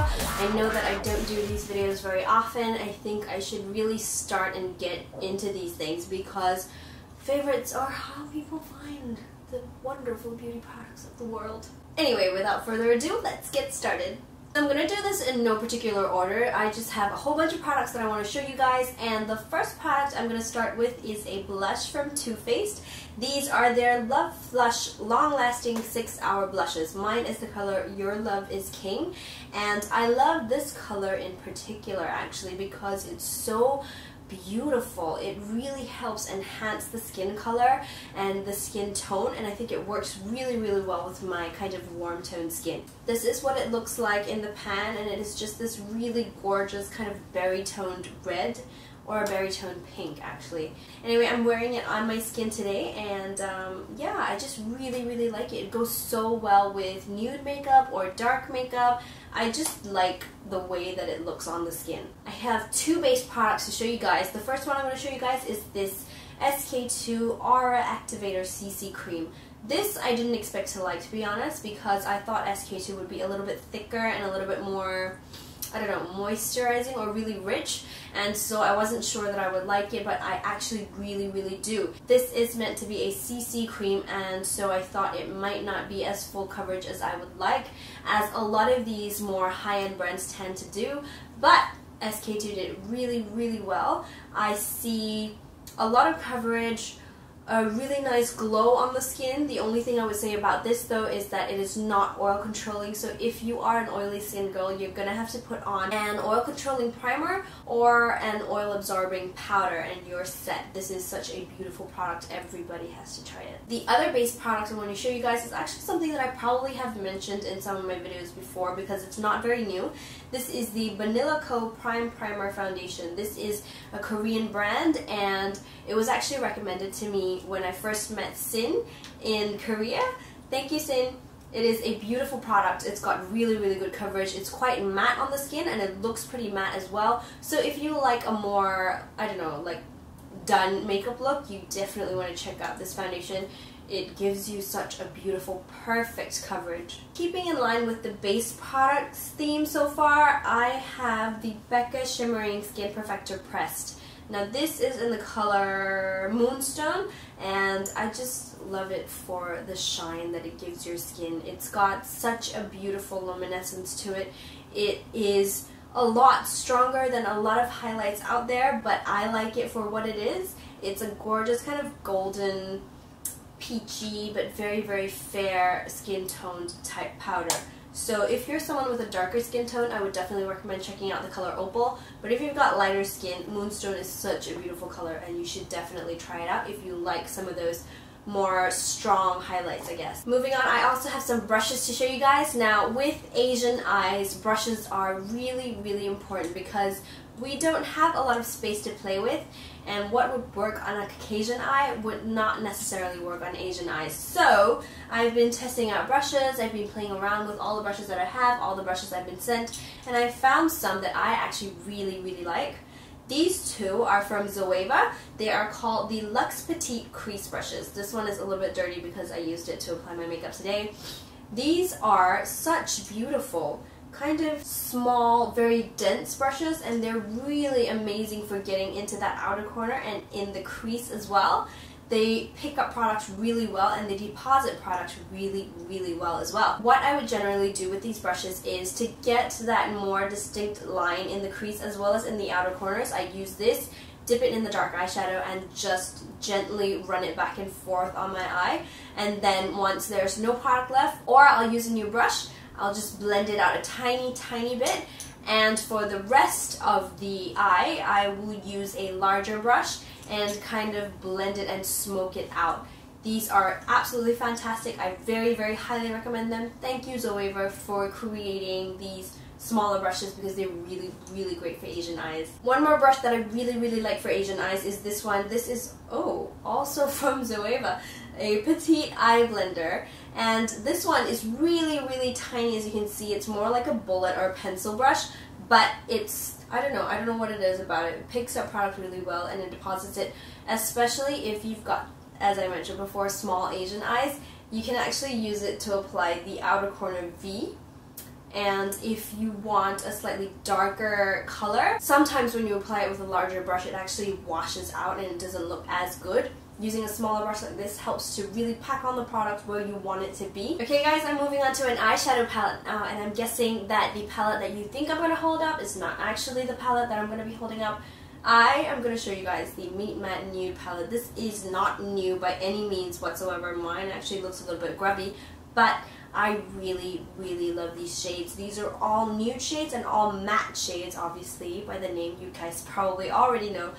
I know that I don't do these videos very often. I think I should really start and get into these things because favorites are how people find the wonderful beauty products of the world. Anyway, without further ado, let's get started. I'm going to do this in no particular order. I just have a whole bunch of products that I want to show you guys, and the first product I'm going to start with is a blush from Too Faced. These are their Love Flush long-lasting 6-hour blushes. Mine is the color Your Love is King, and I love this color in particular actually because it's so beautiful. It really helps enhance the skin color and the skin tone, and I think it works really well with my kind of warm toned skin. This is what it looks like in the pan, and it is just this really gorgeous kind of berry toned red, or a berry toned pink actually. Anyway, I'm wearing it on my skin today, and yeah, I just really like it. It goes so well with nude makeup or dark makeup. I just like the way that it looks on the skin. I have two base products to show you guys. The first one I'm going to show you guys is this SK2 Aura Activator CC Cream. This I didn't expect to like, to be honest, because I thought SK2 would be a little bit thicker and a little bit more, I don't know, moisturizing or really rich, and so I wasn't sure that I would like it, but I actually really do. This is meant to be a CC cream, and so I thought it might not be as full coverage as I would like, as a lot of these more high-end brands tend to do, but SK2 did really well. I see a lot of coverage, a really nice glow on the skin. The only thing I would say about this though is that it is not oil controlling, so if you are an oily skin girl, you're gonna have to put on an oil controlling primer or an oil absorbing powder and you're set. This is such a beautiful product. Everybody has to try it. The other base product I want to show you guys is actually something that I probably have mentioned in some of my videos before because it's not very new. This is the Vanilla Co Prime Primer Foundation. This is a Korean brand, and it was actually recommended to me when I first met Sin in Korea. Thank you, Sin. It is a beautiful product. It's got really good coverage. It's quite matte on the skin, and it looks pretty matte as well. So if you like a more, I don't know, like done makeup look, you definitely want to check out this foundation. It gives you such a beautiful, perfect coverage. Keeping in line with the base products theme so far, I have the Becca Shimmering Skin Perfector Pressed. Now this is in the color Moonstone, and I just love it for the shine that it gives your skin. It's got such a beautiful luminescence to it. It is a lot stronger than a lot of highlights out there, but I like it for what it is. It's a gorgeous kind of golden, peachy, but very fair skin toned type powder. So if you're someone with a darker skin tone, I would definitely recommend checking out the color Opal. But if you've got lighter skin, Moonstone is such a beautiful color, and you should definitely try it out if you like some of those more strong highlights, I guess. Moving on, I also have some brushes to show you guys. Now, with Asian eyes, brushes are really important because we don't have a lot of space to play with, and what would work on a Caucasian eye would not necessarily work on Asian eyes. So I've been testing out brushes, I've been playing around with all the brushes that I have, all the brushes I've been sent, and I found some that I actually really like. These two are from Zoeva. They are called the Luxe Petite Crease Brushes. This one is a little bit dirty because I used it to apply my makeup today. These are such beautiful, kind of small, very dense brushes, and they're really amazing for getting into that outer corner and in the crease as well. They pick up products really well, and they deposit products really well as well. What I would generally do with these brushes is to get that more distinct line in the crease as well as in the outer corners. I use this, dip it in the dark eyeshadow, and just gently run it back and forth on my eye. And then once there's no product left, or I'll use a new brush, I'll just blend it out a tiny bit. And for the rest of the eye, I will use a larger brush and kind of blend it and smoke it out. These are absolutely fantastic. I very highly recommend them. Thank you, Zoeva, for creating these smaller brushes because they're really great for Asian eyes. One more brush that I really like for Asian eyes is this one. This is, also from Zoeva, a petite eye blender. And this one is really tiny, as you can see. It's more like a bullet or a pencil brush, but it's, I don't know what it is about it. It picks up product really well and it deposits it, especially if you've got, as I mentioned before, small Asian eyes. You can actually use it to apply the outer corner V And if you want a slightly darker color, sometimes when you apply it with a larger brush, it actually washes out and it doesn't look as good. Using a smaller brush like this helps to really pack on the product where you want it to be. Okay guys, I'm moving on to an eyeshadow palette now, and I'm guessing that the palette that you think I'm going to hold up is not actually the palette that I'm going to be holding up. I am going to show you guys the Meet Matte Nude palette. This is not new by any means whatsoever. Mine actually looks a little bit grubby, but I really, really love these shades. These are all nude shades and all matte shades, obviously. By the name, you guys probably already know.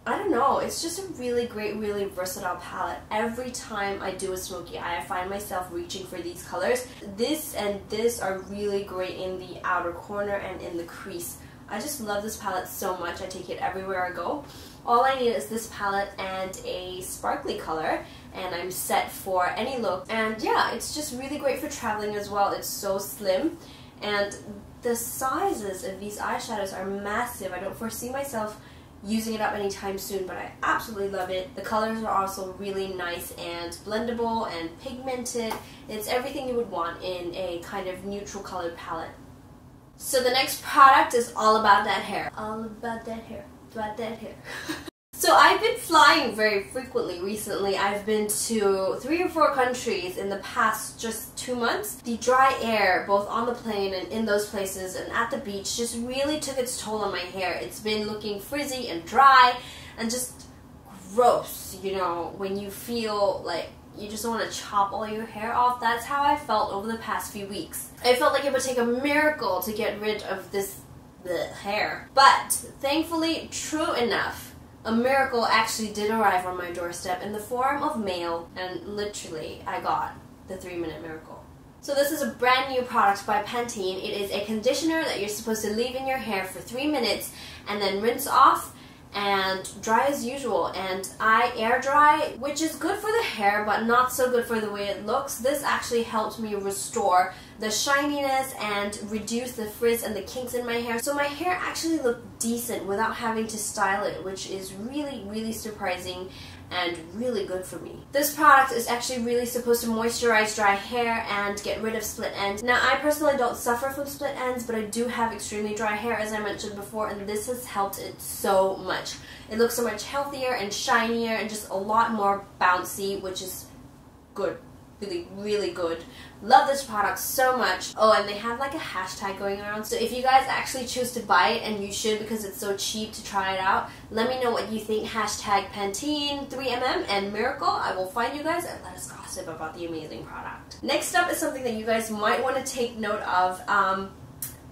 I don't know, it's just a really great, really versatile palette. Every time I do a smoky eye, I find myself reaching for these colors. This and this are really great in the outer corner and in the crease. I just love this palette so much. I take it everywhere I go. All I need is this palette and a sparkly color, and I'm set for any look. And yeah, it's just really great for traveling as well. It's so slim, and the sizes of these eyeshadows are massive. I don't foresee myself using it up anytime soon, but I absolutely love it. The colors are also really nice and blendable and pigmented. It's everything you would want in a kind of neutral colored palette. So the next product is all about that hair. All about that hair. About that hair. So I've been flying very frequently recently. I've been to 3 or 4 countries in the past just 2 months. The dry air, both on the plane and in those places and at the beach, just really took its toll on my hair. It's been looking frizzy and dry and just gross, you know, when you feel like you just want to chop all your hair off. That's how I felt over the past few weeks. I felt like it would take a miracle to get rid of this hair. But thankfully, true enough, a miracle actually did arrive on my doorstep in the form of mail, and literally I got the 3-minute miracle. So this is a brand new product by Pantene. It is a conditioner that you're supposed to leave in your hair for 3 minutes and then rinse off and dry as usual. And I air dry, which is good for the hair but not so good for the way it looks. This actually helped me restore the shininess and reduce the frizz and the kinks in my hair. So my hair actually looked decent without having to style it, which is really, really surprising and really good for me. This product is actually really supposed to moisturize dry hair and get rid of split ends. Now I personally don't suffer from split ends, but I do have extremely dry hair, as I mentioned before, and this has helped it so much. It looks so much healthier and shinier and just a lot more bouncy, which is good. Really, really good. Love this product so much. Oh, and they have like a hashtag going around, so if you guys actually choose to buy it, and you should because it's so cheap to try it out, let me know what you think. Hashtag Pantene 3mm and Miracle. I will find you guys and let us gossip about the amazing product. Next up is something that you guys might want to take note of.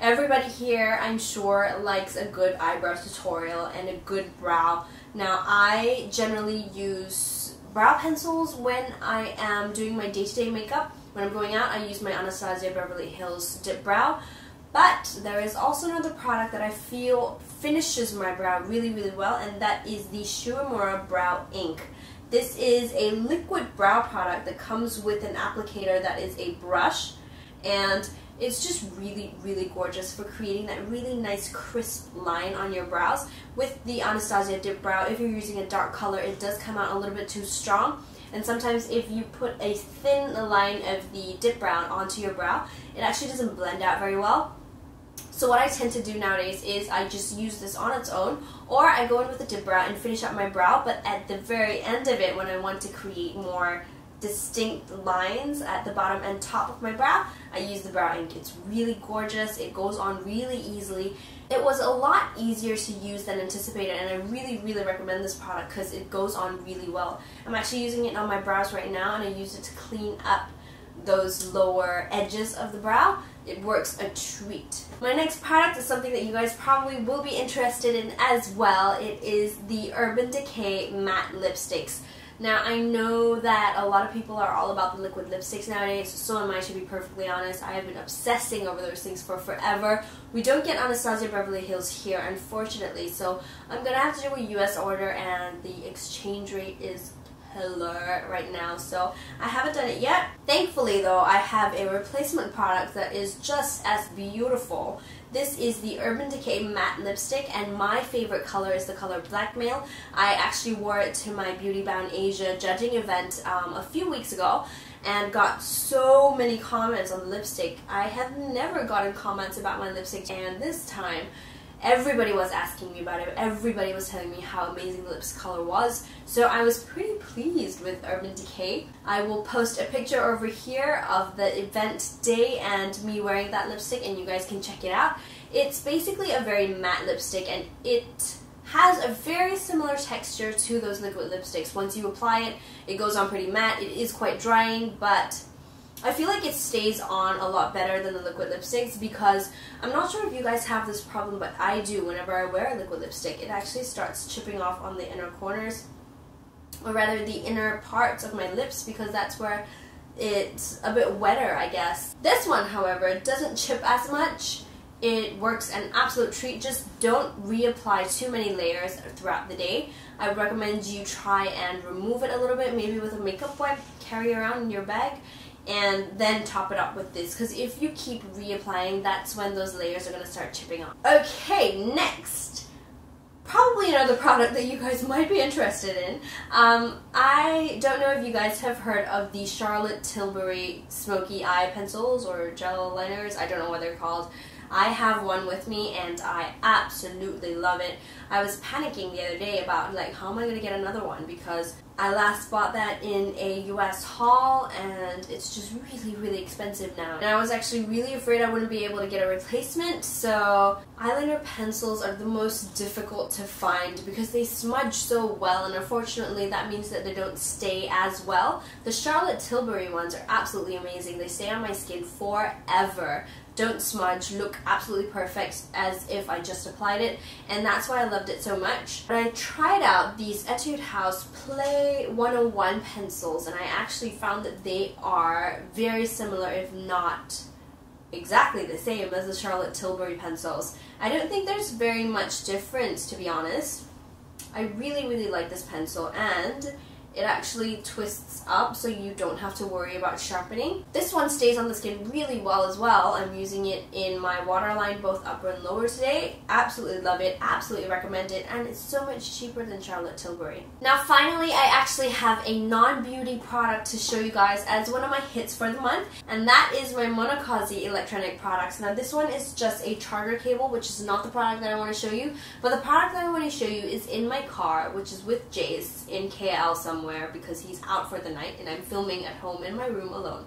Everybody here, I'm sure, likes a good eyebrow tutorial and a good brow. Now I generally use brow pencils when I am doing my day-to-day makeup. When I'm going out, I use my Anastasia Beverly Hills Dip Brow. But there is also another product that I feel finishes my brow really, really well, and that is the Shuimura Brow Ink. This is a liquid brow product that comes with an applicator that is a brush, and it's just really, really gorgeous for creating that really nice crisp line on your brows. With the Anastasia Dip Brow, if you're using a dark color, it does come out a little bit too strong. And sometimes if you put a thin line of the dip brown onto your brow, it actually doesn't blend out very well. So what I tend to do nowadays is I just use this on its own, or I go in with a dip brow and finish up my brow, but at the very end of it, when I want to create more distinct lines at the bottom and top of my brow, I use the brow ink. It's really gorgeous. It goes on really easily. It was a lot easier to use than anticipated, and I really, really recommend this product because it goes on really well. I'm actually using it on my brows right now, and I use it to clean up those lower edges of the brow. It works a treat. My next product is something that you guys probably will be interested in as well. It is the Urban Decay Matte Lipsticks. Now, I know that a lot of people are all about the liquid lipsticks nowadays, so am I, to be perfectly honest. I have been obsessing over those things for forever. We don't get Anastasia Beverly Hills here, unfortunately, so I'm going to have to do a US order, and the exchange rate is killer right now, so I haven't done it yet. Thankfully, though, I have a replacement product that is just as beautiful. This is the Urban Decay Matte Lipstick, and my favorite color is the color Blackmail. I actually wore it to my Beauty Bound Asia judging event a few weeks ago and got so many comments on the lipstick. I have never gotten comments about my lipstick, and this time everybody was asking me about it. Everybody was telling me how amazing the lipstick color was. So I was pretty pleased with Urban Decay. I will post a picture over here of the event day and me wearing that lipstick, and you guys can check it out. It's basically a very matte lipstick, and it has a very similar texture to those liquid lipsticks. Once you apply it, it goes on pretty matte. It is quite drying, but I feel like it stays on a lot better than the liquid lipsticks, because I'm not sure if you guys have this problem, but I do. Whenever I wear a liquid lipstick, it actually starts chipping off on the inner corners, or rather the inner parts of my lips, because that's where it's a bit wetter, I guess. This one, however, doesn't chip as much. It works an absolute treat. Just don't reapply too many layers throughout the day. I would recommend you try and remove it a little bit, maybe with a makeup wipe, carry around in your bag, and then top it up with this, because if you keep reapplying, that's when those layers are going to start chipping off. Okay, next, probably another product that you guys might be interested in. I don't know if you guys have heard of the Charlotte Tilbury Smoky Eye Pencils or gel liners. I don't know what they're called. I have one with me and I absolutely love it. I was panicking the other day about like, how am I going to get another one, because I last bought that in a US haul and it's just really expensive now. And I was actually really afraid I wouldn't be able to get a replacement. So eyeliner pencils are the most difficult to find because they smudge so well, and unfortunately that means that they don't stay as well. The Charlotte Tilbury ones are absolutely amazing. They stay on my skin forever. Don't smudge, look absolutely perfect as if I just applied it, and that's why I loved it so much. But I tried out these Etude House Play 101 pencils, and I actually found that they are very similar, if not exactly the same as the Charlotte Tilbury pencils. I don't think there's very much difference, to be honest. I really like this pencil, and it actually twists up so you don't have to worry about sharpening. This one stays on the skin really well as well. I'm using it in my waterline, both upper and lower today. Absolutely love it, absolutely recommend it, and it's so much cheaper than Charlotte Tilbury. Now finally, I actually have a non-beauty product to show you guys as one of my hits for the month, and that is my Monokazi electronic products. Now this one is just a charger cable, which is not the product that I want to show you, but the product that I want to show you is in my car, which is with Jace in KL somewhere, because he's out for the night and I'm filming at home in my room alone.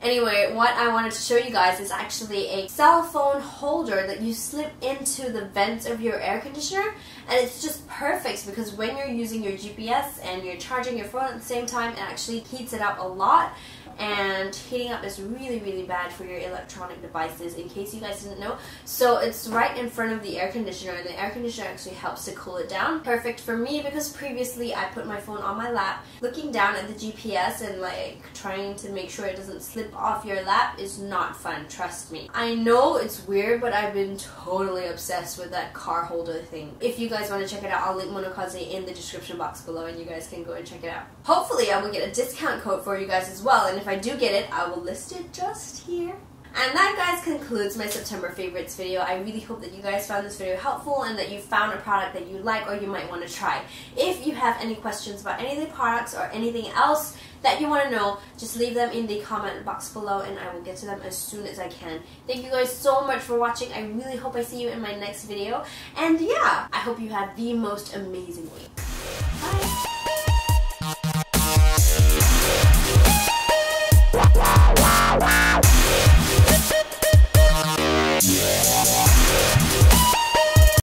Anyway, what I wanted to show you guys is actually a cell phone holder that you slip into the vents of your air conditioner, and it's just perfect because when you're using your GPS and you're charging your phone at the same time, it actually heats it up a lot. And heating up is really bad for your electronic devices, in case you guys didn't know. So it's right in front of the air conditioner, and the air conditioner actually helps to cool it down. Perfect for me because previously I put my phone on my lap. Looking down at the GPS and like trying to make sure it doesn't slip off your lap is not fun, trust me. I know it's weird, but I've been totally obsessed with that car holder thing. If you guys want to check it out, I'll link Monokazi in the description box below and you guys can go and check it out. Hopefully I will get a discount code for you guys as well, and if I do get it, I will list it just here. And that, guys, concludes my September favorites video. I really hope that you guys found this video helpful and that you found a product that you like or you might want to try. If you have any questions about any of the products or anything else that you want to know, just leave them in the comment box below and I will get to them as soon as I can. Thank you guys so much for watching. I really hope I see you in my next video. And yeah, I hope you have the most amazing week.